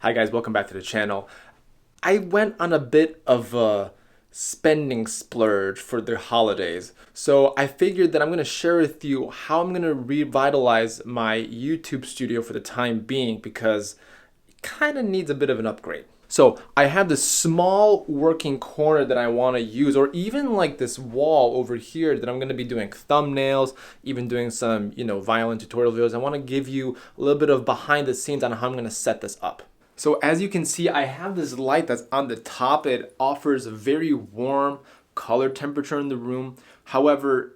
Hi guys, welcome back to the channel. I went on a bit of a spending splurge for the holidays. So I figured that I'm going to share with you how I'm going to revitalize my YouTube studio for the time being because it kind of needs a bit of an upgrade. So I have this small working corner that I want to use, or even like this wall over here that I'm going to be doing thumbnails, even doing some, violin tutorial videos. I want to give you a little bit of behind the scenes on how I'm going to set this up. So as you can see, I have this light that's on the top. It offers a very warm color temperature in the room. However,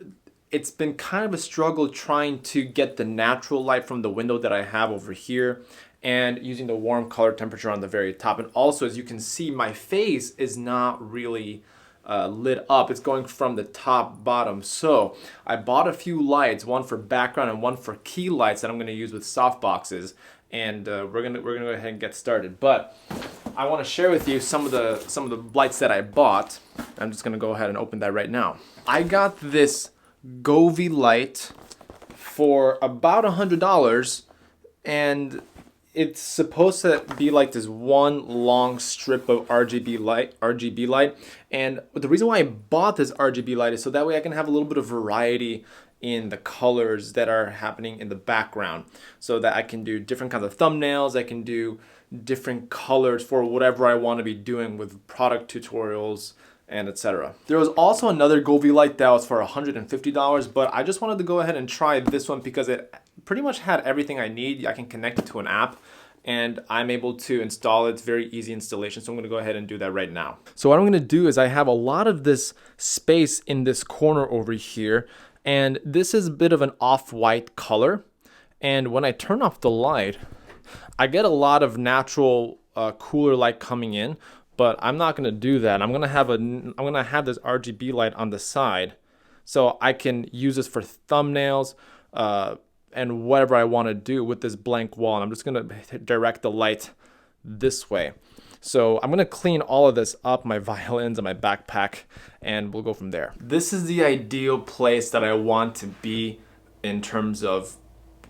it's been kind of a struggle trying to get the natural light from the window that I have over here and using the warm color temperature on the very top. And also, as you can see, my face is not really lit up. It's going from the top bottom. So I bought a few lights, one for background and one for key lights that I'm going to use with softboxes. And we're gonna go ahead and get started. But I want to share with you some of the lights that I bought. I'm just gonna go ahead and open that right now. I got this Govee light for about $100, and it's supposed to be like this one long strip of RGB light. And the reason why I bought this RGB light is so that way I can have a little bit of variety in the colors that are happening in the background, so that I can do different kinds of thumbnails. I can do different colors for whatever I want to be doing with product tutorials and etc. There was also another Govee light that was for $150, but I just wanted to go ahead and try this one because it pretty much had everything I need. I can connect it to an app and I'm able to install it. It's very easy installation, so I'm going to go ahead and do that right now. So what I'm going to do is I have a lot of this space in this corner over here, and this is a bit of an off-white color. And when I turn off the light, I get a lot of natural cooler light coming in, but I'm not going to do that. I'm going to have this RGB light on the side, so I can use this for thumbnails and whatever I want to do with this blank wall. And I'm just going to direct the light this way. So I'm going to clean all of this up, my violins and my backpack, and we'll go from there. This is the ideal place that I want to be in terms of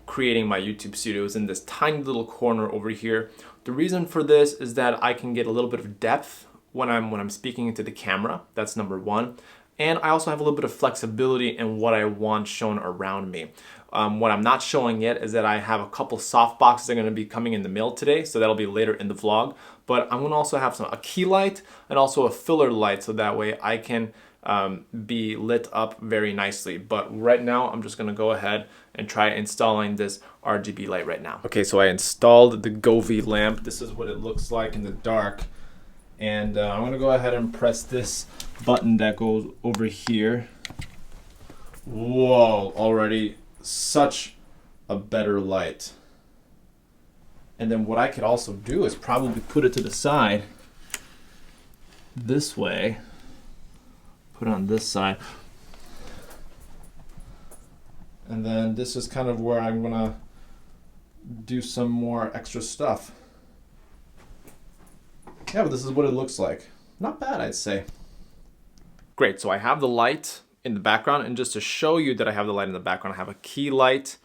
creating my YouTube studios, in this tiny little corner over here. The reason for this is that I can get a little bit of depth when I'm speaking into the camera. That's number one. And I also have a little bit of flexibility in what I want shown around me. What I'm not showing yet is that I have a couple soft boxes that are going to be coming in the mail today, so that'll be later in the vlog. But I'm going to also have a key light and also a filler light, so that way I can be lit up very nicely. But right now, I'm just going to go ahead and try installing this RGB light right now. Okay, so I installed the Govee lamp. This is what it looks like in the dark. And I'm going to go ahead and press this button that goes over here. Whoa, already such a better light. And then what I could also do is probably put it to the side this way. Put it on this side. And then this is kind of where I'm gonna do some more extra stuff. Yeah, but this is what it looks like. Not bad, I'd say. Great, so I have the light in the background, and just to show you that I have the light in the background, I have a key light.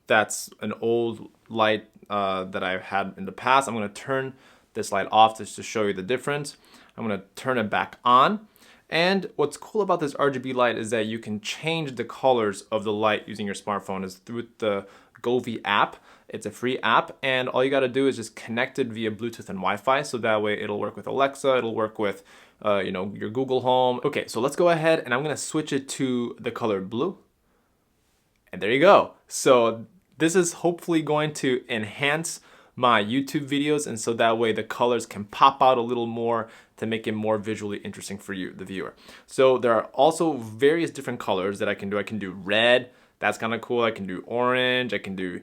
That's an old light that I've had in the past. I'm gonna turn this light off just to show you the difference. I'm gonna turn it back on. And what's cool about this RGB light is that you can change the colors of the light using your smartphone. It's through the Govee app. It's a free app, and all you gotta do is just connect it via Bluetooth and Wi-Fi, so that way it'll work with Alexa, it'll work with your Google Home. Okay, so let's go ahead and I'm gonna switch it to the color blue. And there you go. So this is hopefully going to enhance my YouTube videos, and so that way the colors can pop out a little more to make it more visually interesting for you, the viewer. So there are also various different colors that I can do. I can do red, that's kind of cool. I can do orange, I can do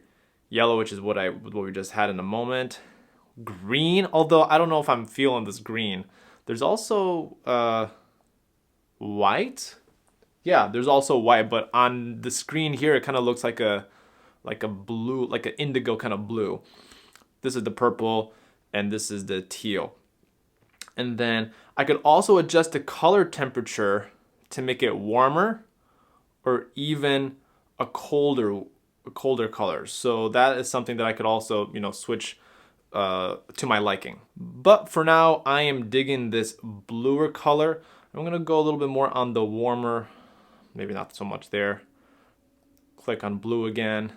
yellow, which is what we just had in a moment. Green, although I don't know if I'm feeling this green. There's also white. Yeah, there's also white, but on the screen here it kind of looks like a blue, like an indigo kind of blue. This is the purple, and this is the teal. And then I could also adjust the color temperature to make it warmer or even a colder color. So that is something that I could also, switch to my liking. But for now, I am digging this bluer color. I'm gonna go a little bit more on the warmer, maybe not so much there. Click on blue again.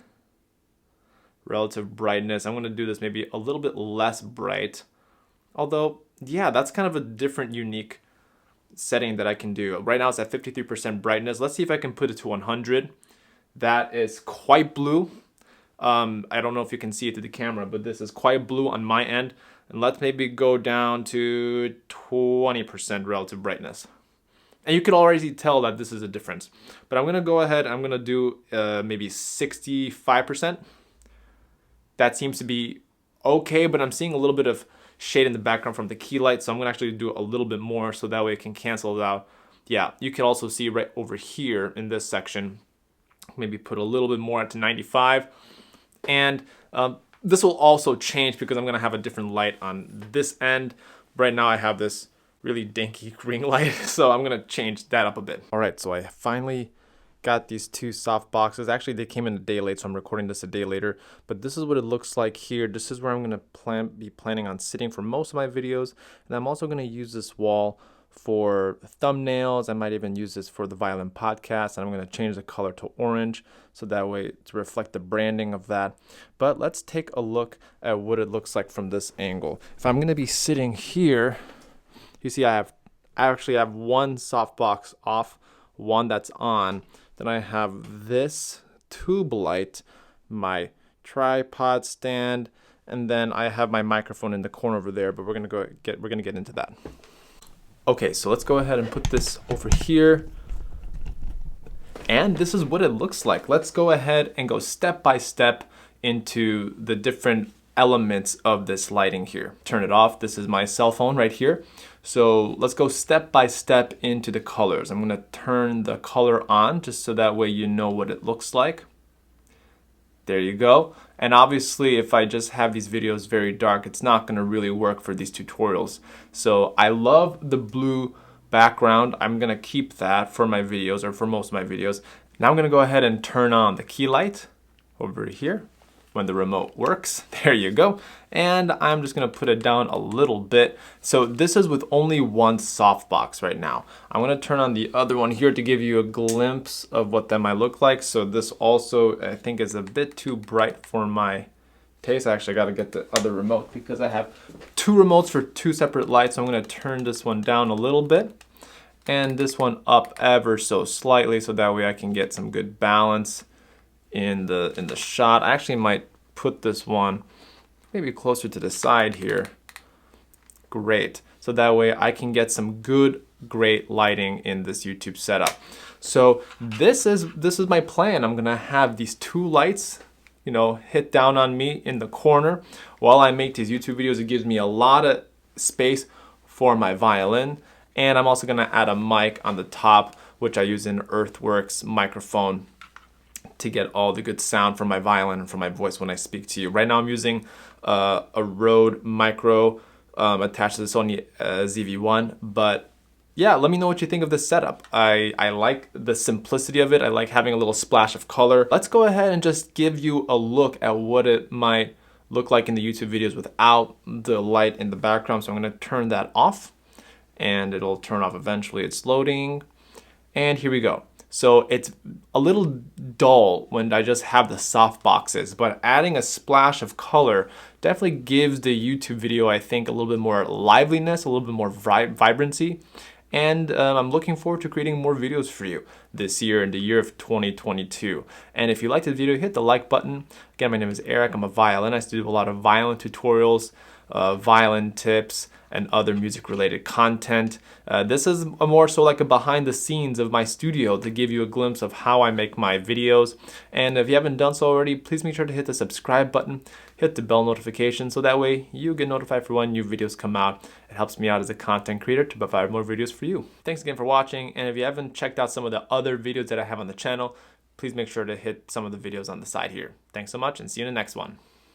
Relative brightness. I'm gonna do this maybe a little bit less bright. Although, yeah, that's kind of a different, unique setting that I can do. Right now it's at 53% brightness. Let's see if I can put it to 100. That is quite blue. I don't know if you can see it through the camera, but this is quite blue on my end. And let's maybe go down to 20% relative brightness. And you can already tell that this is a difference. But I'm gonna go ahead, I'm gonna do maybe 65%. That seems to be okay, but I'm seeing a little bit of shade in the background from the key light, so I'm gonna actually do a little bit more so that way it can cancel it out. Yeah, you can also see right over here in this section, maybe put a little bit more to 95. And this will also change because I'm gonna have a different light on this end. Right now I have this really dinky ring light, so I'm gonna change that up a bit. All right, so I finally got these two soft boxes. Actually, they came in a day late, so I'm recording this a day later. But this is what it looks like here. This is where I'm gonna be planning on sitting for most of my videos. And I'm also gonna use this wall for thumbnails. I might even use this for the Violin podcast. And I'm gonna change the color to orange so that way to reflect the branding of that. But let's take a look at what it looks like from this angle. If I'm gonna be sitting here, you see I actually have one softbox off, one that's on. Then I have this tube light, my tripod stand, and then I have my microphone in the corner over there, but we're gonna get into that. Okay, so let's go ahead and put this over here. And this is what it looks like. Let's go ahead and go step by step into the different elements of this lighting here. Turn it off. This is my cell phone right here. So let's go step by step into the colors. I'm gonna turn the color on just so that way you know what it looks like. There you go. And obviously if I just have these videos very dark, it's not gonna really work for these tutorials. So I love the blue background. I'm gonna keep that for my videos or for most of my videos. Now I'm gonna go ahead and turn on the key light over here. When the remote works, there you go. And I'm just gonna put it down a little bit. So this is with only one softbox right now. I'm gonna turn on the other one here to give you a glimpse of what that might look like. So this also, I think, is a bit too bright for my taste. I actually gotta get the other remote because I have two remotes for two separate lights. So I'm gonna turn this one down a little bit and this one up ever so slightly so that way I can get some good balance in the shot. I actually might put this one maybe closer to the side here. Great. So that way I can get some good, great lighting in this YouTube setup. So this is my plan. I'm gonna have these two lights, you know, hit down on me in the corner while I make these YouTube videos. It gives me a lot of space for my violin. And I'm also gonna add a mic on the top, which I use in Earthworks microphone to get all the good sound from my violin and from my voice when I speak to you. Right now I'm using a Rode Micro attached to the Sony ZV-1, but yeah, let me know what you think of this setup. I like the simplicity of it. I like having a little splash of color. Let's go ahead and just give you a look at what it might look like in the YouTube videos without the light in the background. So I'm gonna turn that off and it'll turn off eventually. It's loading and here we go. So it's a little dull when I just have the soft boxes, but adding a splash of color definitely gives the YouTube video, I think, a little bit more liveliness, a little bit more vibrancy. And I'm looking forward to creating more videos for you this year, in the year of 2022. And if you liked the video, hit the like button. Again, my name is Eric. I'm a violinist. I do a lot of violin tutorials, violin tips, and other music related content. This is more so like a behind the scenes of my studio to give you a glimpse of how I make my videos. And if you haven't done so already, please make sure to hit the subscribe button, hit the bell notification so that way you get notified for when new videos come out. It helps me out as a content creator to provide more videos for you. Thanks again for watching, and if you haven't checked out some of the other videos that I have on the channel, please make sure to hit some of the videos on the side here. Thanks so much and see you in the next one.